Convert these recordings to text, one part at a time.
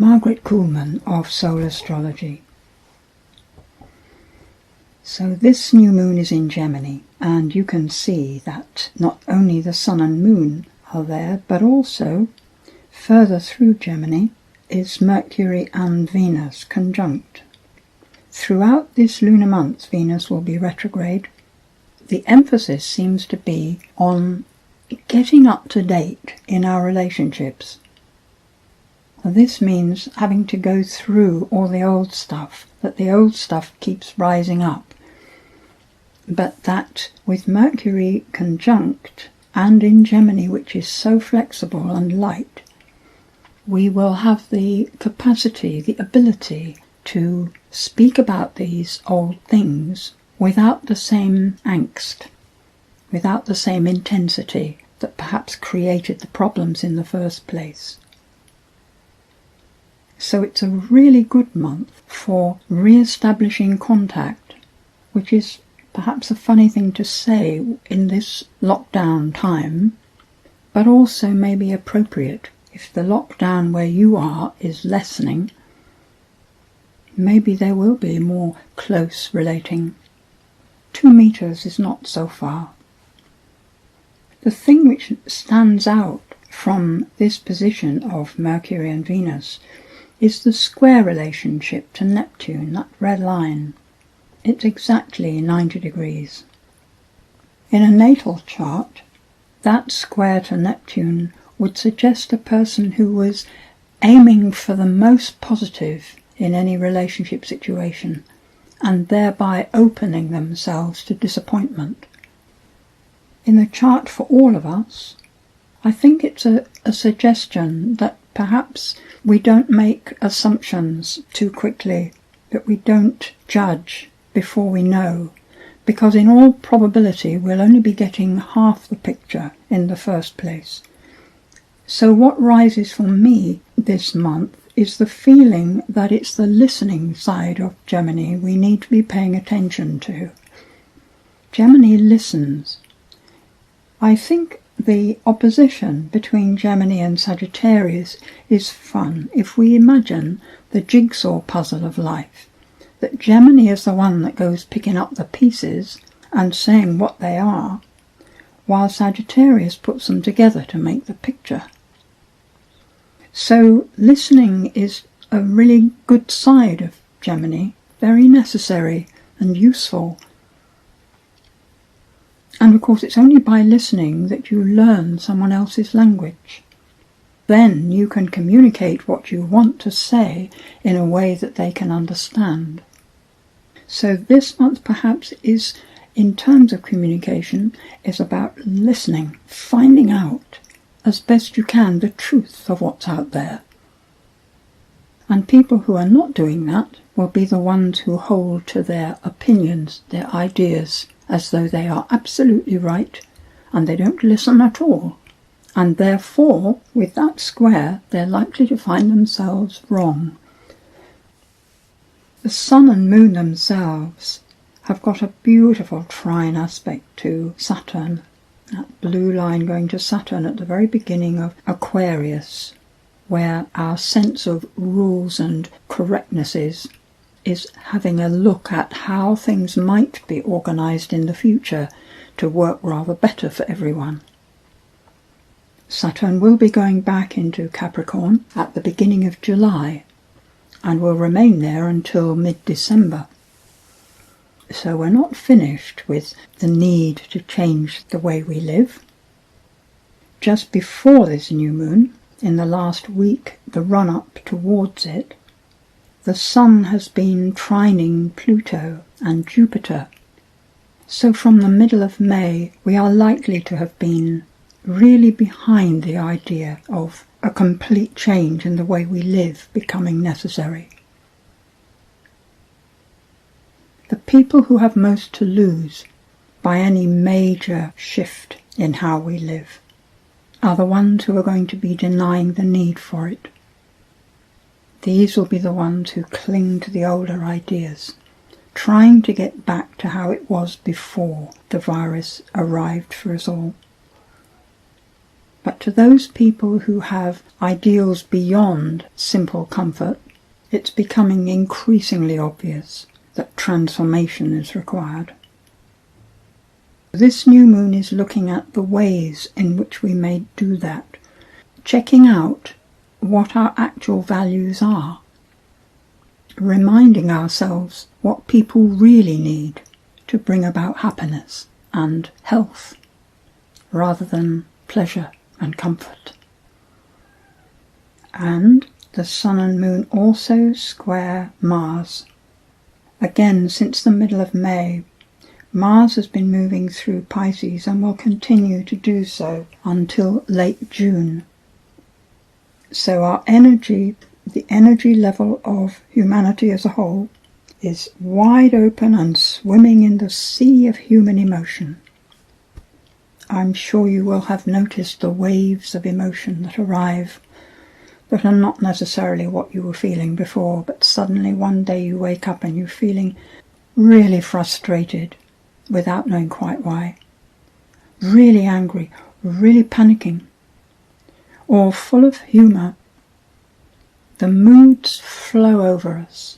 Margaret Kuhlman of Soul Astrology. So this new moon is in Gemini, and you can see that not only the sun and moon are there, but also further through Gemini is Mercury and Venus conjunct. Throughout this lunar month, Venus will be retrograde. The emphasis seems to be on getting up to date in our relationships. This means having to go through all the old stuff, that the old stuff keeps rising up. But that with Mercury conjunct and in Gemini, which is so flexible and light, we will have the capacity, the ability to speak about these old things without the same angst, without the same intensity that perhaps created the problems in the first place. So it's a really good month for re-establishing contact, which is perhaps a funny thing to say in this lockdown time, but also may be appropriate. If the lockdown where you are is lessening, maybe there will be more close relating. 2 meters is not so far. The thing which stands out from this position of Mercury and Venus is the square relationship to Neptune, that red line. It's exactly 90 degrees. In a natal chart, that square to Neptune would suggest a person who was aiming for the most positive in any relationship situation, and thereby opening themselves to disappointment. In the chart for all of us, I think it's a suggestion that perhaps we don't make assumptions too quickly, that we don't judge before we know, because in all probability we'll only be getting half the picture in the first place. So what rises for me this month is the feeling that it's the listening side of Gemini we need to be paying attention to. Gemini listens. I think the opposition between Gemini and Sagittarius is fun if we imagine the jigsaw puzzle of life, that Gemini is the one that goes picking up the pieces and saying what they are, while Sagittarius puts them together to make the picture. So listening is a really good side of Gemini, very necessary and useful. And of course it's only by listening that you learn someone else's language. Then you can communicate what you want to say in a way that they can understand. So this month perhaps is, in terms of communication, is about listening, finding out as best you can the truth of what's out there. And people who are not doing that will be the ones who hold to their opinions, their ideas, as though they are absolutely right, and they don't listen at all. And therefore, with that square, they're likely to find themselves wrong. The sun and moon themselves have got a beautiful trine aspect to Saturn, that blue line going to Saturn at the very beginning of Aquarius, where our sense of rules and correctnesses is having a look at how things might be organised in the future to work rather better for everyone. Saturn will be going back into Capricorn at the beginning of July and will remain there until mid-December. So we're not finished with the need to change the way we live. Just before this new moon, in the last week, the run-up towards it, the Sun has been trining Pluto and Jupiter. So from the middle of May, we are likely to have been really behind the idea of a complete change in the way we live becoming necessary. The people who have most to lose by any major shift in how we live are the ones who are going to be denying the need for it. These will be the ones who cling to the older ideas, trying to get back to how it was before the virus arrived for us all. But to those people who have ideals beyond simple comfort, it's becoming increasingly obvious that transformation is required. This new moon is looking at the ways in which we may do that, checking out what our actual values are, reminding ourselves what people really need to bring about happiness and health, rather than pleasure and comfort. And the Sun and Moon also square Mars. Again, since the middle of May, Mars has been moving through Pisces and will continue to do so until late June. So our energy, the energy level of humanity as a whole, is wide open and swimming in the sea of human emotion. I'm sure you will have noticed the waves of emotion that arrive, that are not necessarily what you were feeling before, but suddenly one day you wake up and you're feeling really frustrated without knowing quite why, really angry, really panicking, or full of humour. The moods flow over us.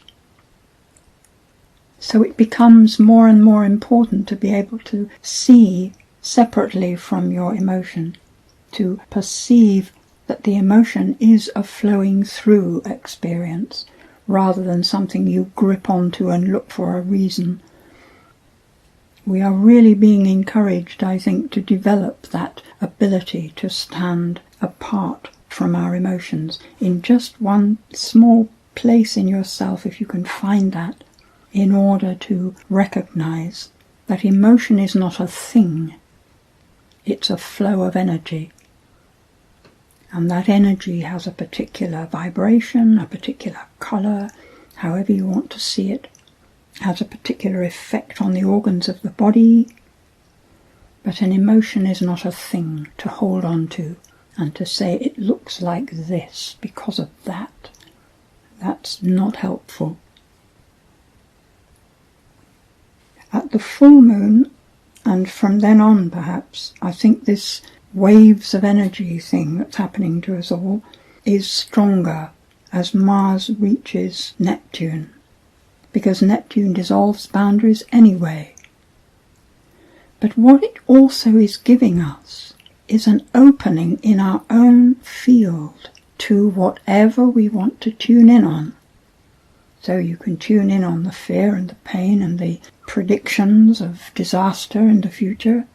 So it becomes more and more important to be able to see separately from your emotion, to perceive that the emotion is a flowing through experience, rather than something you grip onto and look for a reason. We are really being encouraged, I think, to develop that ability to stand apart from our emotions in just one small place in yourself, if you can find that, in order to recognize that emotion is not a thing, it's a flow of energy. And that energy has a particular vibration, a particular colour, however you want to see it, has a particular effect on the organs of the body. But an emotion is not a thing to hold on to and to say it looks like this because of that. That's not helpful. At the full moon, and from then on perhaps, I think this waves of energy thing that's happening to us all is stronger as Mars reaches Neptune, because Neptune dissolves boundaries anyway. But what it also is giving us is an opening in our own field to whatever we want to tune in on. So you can tune in on the fear and the pain and the predictions of disaster in the future,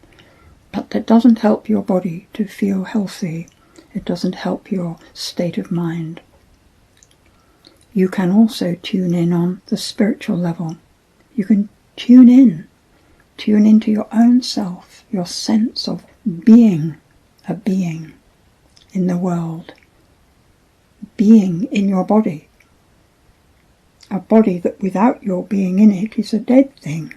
but that doesn't help your body to feel healthy. It doesn't help your state of mind. You can also tune in on the spiritual level. You can tune into your own self, your sense of being a being in the world, being in your body. A body that without your being in it is a dead thing.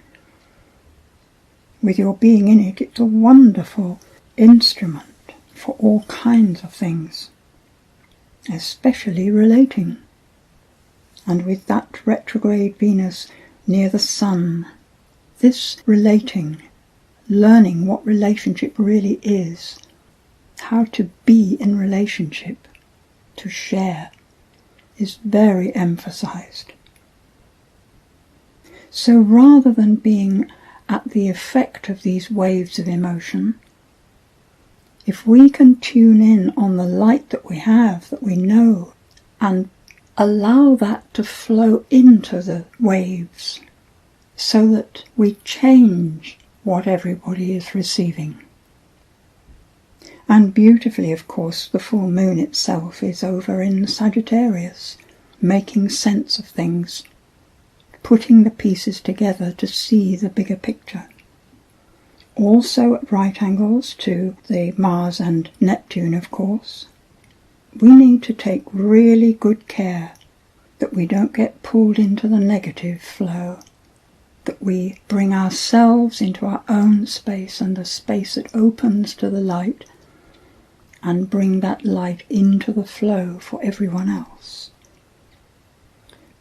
With your being in it, it's a wonderful instrument for all kinds of things, especially relating. And with that retrograde Venus near the Sun, this relating, learning what relationship really is, how to be in relationship, to share, is very emphasized. So rather than being at the effect of these waves of emotion, if we can tune in on the light that we have, that we know, and allow that to flow into the waves so that we change what everybody is receiving. And beautifully, of course, the full moon itself is over in Sagittarius, making sense of things, putting the pieces together to see the bigger picture. Also at right angles to the Mars and Neptune, of course. We need to take really good care that we don't get pulled into the negative flow, that we bring ourselves into our own space and the space that opens to the light, and bring that light into the flow for everyone else.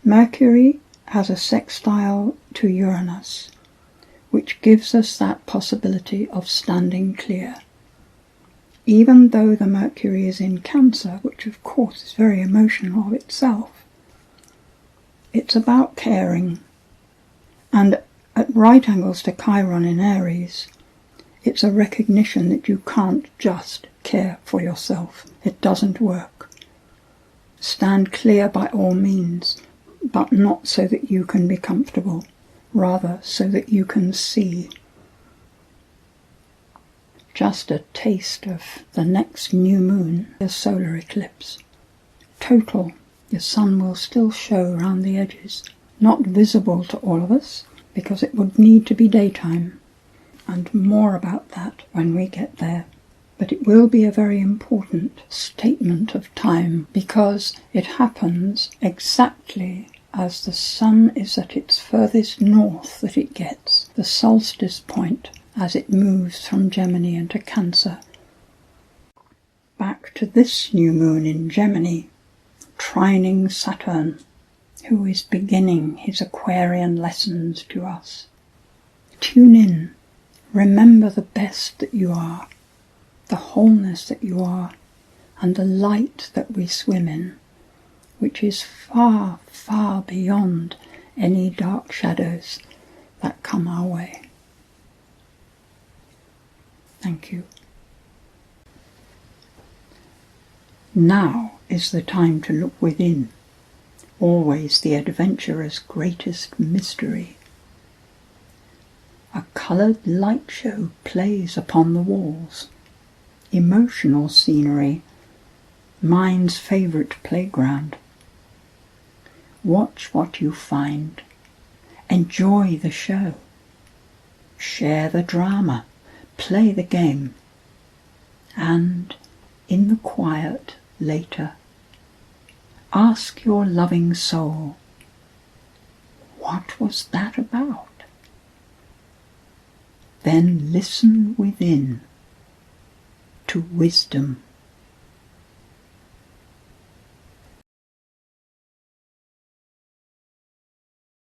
Mercury has a sextile to Uranus, which gives us that possibility of standing clear. even though the Mercury is in Cancer, which of course is very emotional of itself, it's about caring. And at right angles to Chiron in Aries, it's a recognition that you can't just care for yourself. It doesn't work. Stand clear by all means, but not so that you can be comfortable, rather so that you can see. Just a taste of the next new moon, a solar eclipse. Total, the sun will still show round the edges, not visible to all of us, because it would need to be daytime, and more about that when we get there. But it will be a very important statement of time, because it happens exactly as the sun is at its furthest north that it gets, the solstice point, as it moves from Gemini into Cancer. Back to this new moon in Gemini, trining Saturn, who is beginning his Aquarian lessons to us. Tune in, remember the best that you are, the wholeness that you are, and the light that we swim in, which is far, far beyond any dark shadows that come our way. Thank you. Now is the time to look within, always the adventurer's greatest mystery. A coloured light show plays upon the walls, emotional scenery, mind's favourite playground. Watch what you find, enjoy the show, share the drama, play the game, and in the quiet later, ask your loving soul, what was that about? Then listen within to wisdom.